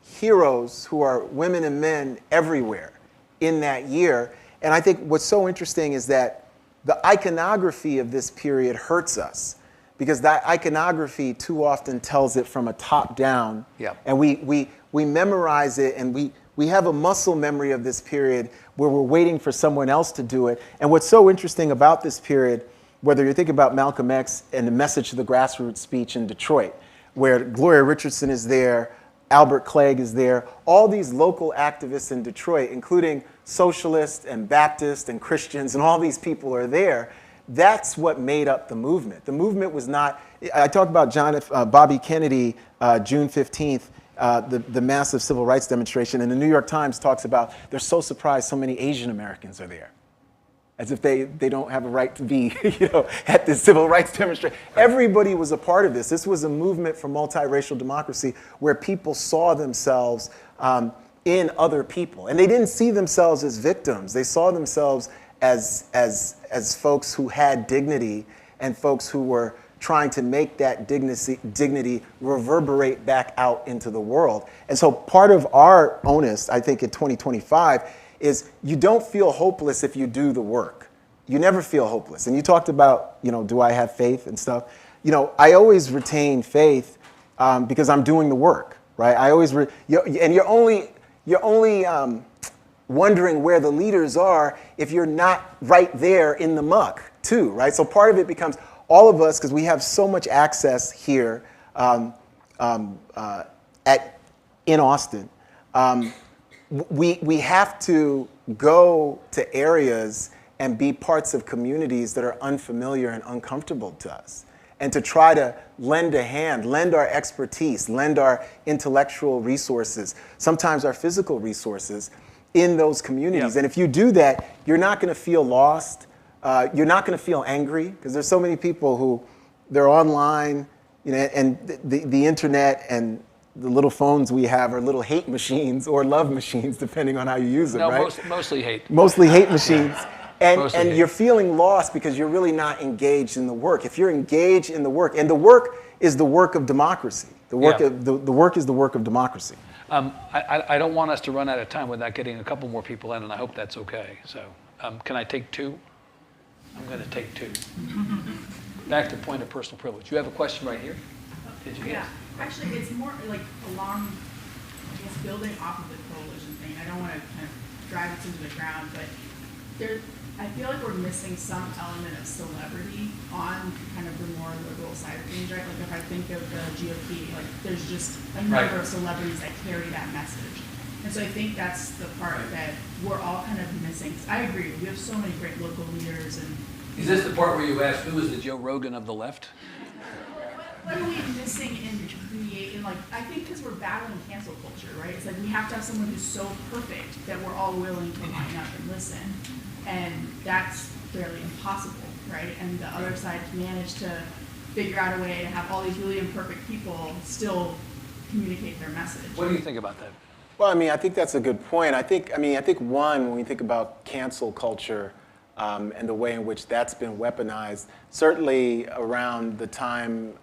C: heroes who are women and men everywhere in that year. And I think what's so interesting is that the iconography of this period hurts us, because that iconography too often tells it from a top down. Yeah. And we memorize it, and we have a muscle memory of this period where we're waiting for someone else to do it. And what's so interesting about this period, whether you're thinking about Malcolm X and the message to the grassroots speech in Detroit, where Gloria Richardson is there, Albert Clegg is there, all these local activists in Detroit, including socialists and Baptists and Christians, and all these people are there. That's what made up the movement. The movement was not, I talked about Bobby Kennedy, June 15th, the massive civil rights demonstration, and the New York Times talks about they're so surprised so many Asian Americans are there, as if they don't have a right to be at this civil rights demonstration. Everybody was a part of this. This was a movement for multiracial democracy where people saw themselves in other people. And they didn't see themselves as victims. They saw themselves as folks who had dignity and folks who were trying to make that dignity reverberate back out into the world. And so part of our onus, I think, in 2025 is you don't feel hopeless if you do the work. You never feel hopeless. And you talked about, do I have faith and stuff? I always retain faith because I'm doing the work, right? I always, and you're only wondering where the leaders are if you're not right there in the muck too, right? So part of it becomes all of us, because we have so much access here in Austin, we have to go to areas and be parts of communities that are unfamiliar and uncomfortable to us, and to try to lend a hand, lend our expertise, lend our intellectual resources, sometimes our physical resources, in those communities.
B: Yeah.
C: And if you do that, you're not going to feel lost. You're not going to feel angry, because there's so many people who they're online, and the internet and the little phones we have are little hate machines or love machines, depending on how you use them,
B: No,
C: right?
B: mostly hate.
C: Mostly hate machines. And
B: Mostly hate.
C: you're feeling lost because you're really not engaged in the work. If you're engaged in the work, and the work is the work of democracy. The work
B: Yeah.
C: of the work is the work of democracy.
B: I don't want us to run out of time without getting a couple more people in, and I hope that's okay. So can I take two? I'm going to take two. Back to point of personal privilege. You have a question right here? Did you?
E: Yeah, actually, it's more like along, I guess, building off of the coalition thing. I don't want to kind of drive it into the ground, but I feel like we're missing some element of celebrity on kind of the more liberal side of things, right? Like if I think of the GOP, like there's just a number of celebrities that carry that message. And so I think that's the part that we're all kind of missing. I agree, we have so many great local leaders and.
B: Is this the part where you ask who is the Joe Rogan of the left?
E: What are we missing in creating, like, I think because we're battling cancel culture, right? It's like we have to have someone who's so perfect that we're all willing to line up and listen. And that's fairly impossible, right? And the other side managed to figure out a way to have all these really imperfect people still communicate their message.
B: What do you think about that?
C: Well, I think that's a good point. I think one, when we think about cancel culture and the way in which that's been weaponized, certainly around the time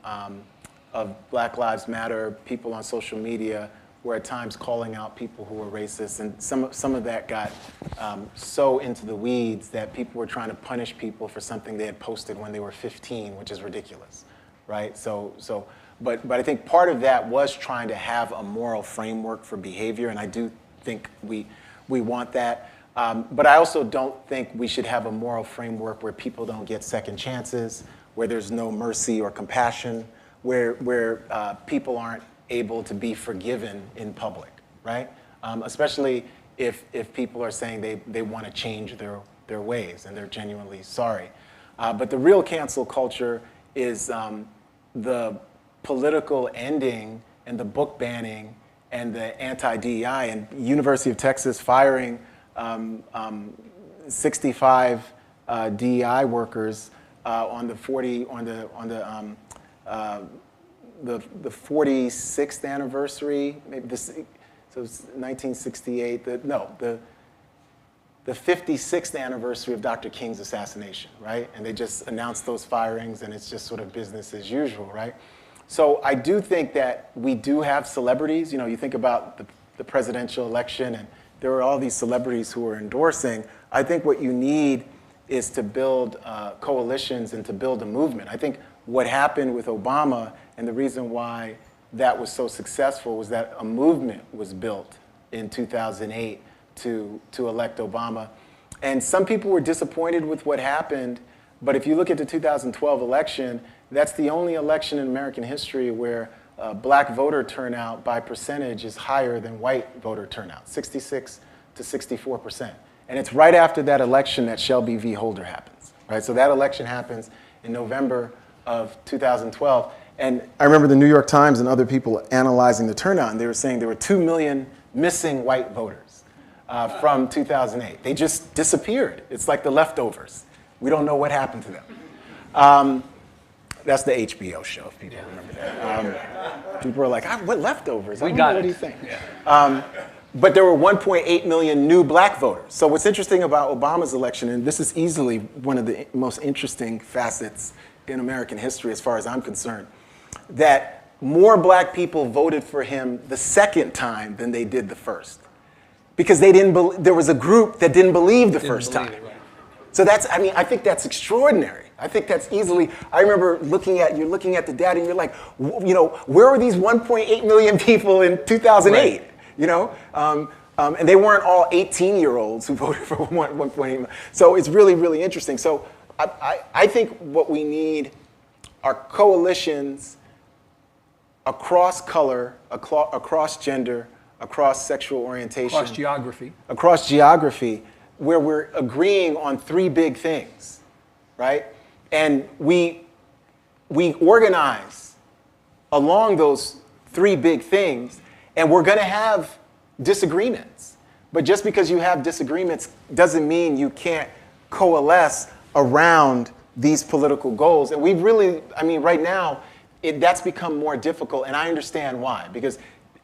C: of Black Lives Matter, people on social media were at times calling out people who were racist, and some of that got so into the weeds that people were trying to punish people for something they had posted when they were 15, which is ridiculous, right? But I think part of that was trying to have a moral framework for behavior, and I do think we want that. But I also don't think we should have a moral framework where people don't get second chances, where there's no mercy or compassion, where people aren't able to be forgiven in public, right? Especially if people are saying they want to change their ways and they're genuinely sorry. But the real cancel culture is the political ending and the book banning and the anti-DEI, and University of Texas firing 65 DEI workers on the 46th anniversary, maybe this, so it's 1968. The 56th anniversary of Dr. King's assassination, right? And they just announced those firings, and it's just sort of business as usual, right? So I do think that we do have celebrities. You think about the presidential election, and there were all these celebrities who were endorsing. I think what you need is to build coalitions and to build a movement. I think what happened with Obama, and the reason why that was so successful, was that a movement was built in 2008 to elect Obama. And some people were disappointed with what happened, but if you look at the 2012 election, that's the only election in American history where black voter turnout by percentage is higher than white voter turnout, 66 to 64%. And it's right after that election that Shelby v. Holder happens, right? So that election happens in November of 2012. And I remember the New York Times and other people analyzing the turnout, and they were saying there were 2 million missing white voters from 2008. They just disappeared. It's like the leftovers. We don't know what happened to them. That's the HBO show, if people remember that. People are like, what leftovers?
B: We got it.
C: What do you think? Yeah. But there were 1.8 million new black voters. So what's interesting about Obama's election, and this is easily one of the most interesting facets in American history as far as I'm concerned, that more black people voted for him the second time than they did the first. Because they didn't there was a group that didn't believe the first time.
B: Right.
C: So I think that's extraordinary. I think that's easily, I remember you're looking at the data and you're like, where were these 1.8 million people in 2008? Right. And they weren't all 18-year-olds who voted for 1.8 million. So it's really, really interesting. So I think what we need are coalitions across color, across gender, across sexual orientation. Across geography, where we're agreeing on 3 big things, right? And we organize along those 3 big things, and we're going to have disagreements. But just because you have disagreements doesn't mean you can't coalesce around these political goals. And we've really, I mean, right now, that's become more difficult, and I understand why. Because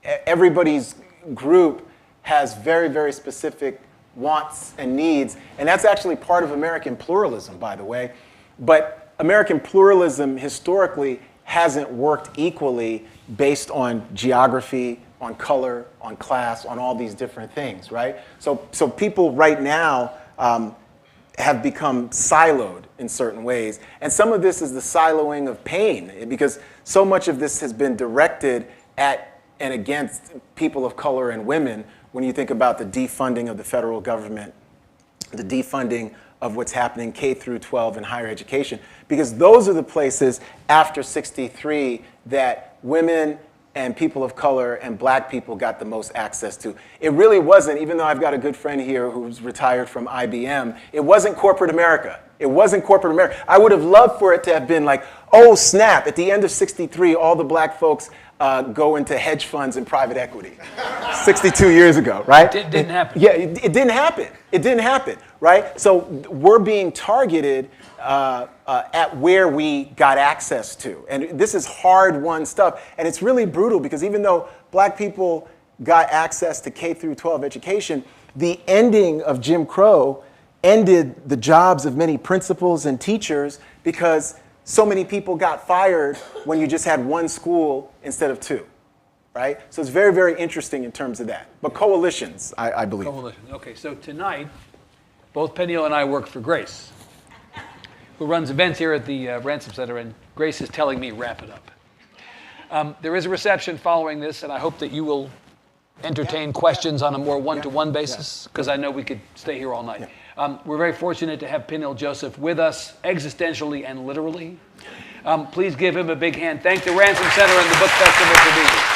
C: everybody's group has very, very specific wants and needs, and that's actually part of American pluralism, by the way. But American pluralism historically hasn't worked equally based on geography, on color, on class, on all these different things, right? So people right now have become siloed in certain ways. And some of this is the siloing of pain, because so much of this has been directed at and against people of color and women when you think about the defunding of the federal government, the defunding of what's happening K through 12 in higher education, because those are the places after 63 that women and people of color and black people got the most access to. It really wasn't, even though I've got a good friend here who's retired from IBM, it wasn't corporate America. It wasn't corporate America. I would have loved for it to have been like, oh snap, at the end of 63, all the black folks go into hedge funds and private equity. 62 years ago, right?
B: It didn't happen.
C: Yeah, it didn't happen. It didn't happen, right? So we're being targeted at where we got access to. And this is hard-won stuff. And it's really brutal because even though black people got access to K through 12 education, the ending of Jim Crow ended the jobs of many principals and teachers because so many people got fired when you just had one school instead of two, right? So it's very, very interesting in terms of that. But coalitions, I believe.
B: Coalitions. Okay, so tonight, both Peniel and I work for Grace, who runs events here at the Ransom Center, and Grace is telling me, wrap it up. There is a reception following this, and I hope that you will entertain questions on a more one-to-one basis, because I know we could stay here all night. We're very fortunate to have Peniel Joseph with us, existentially and literally. Please give him a big hand. Thank the Ransom Center and the Book Festival for being here.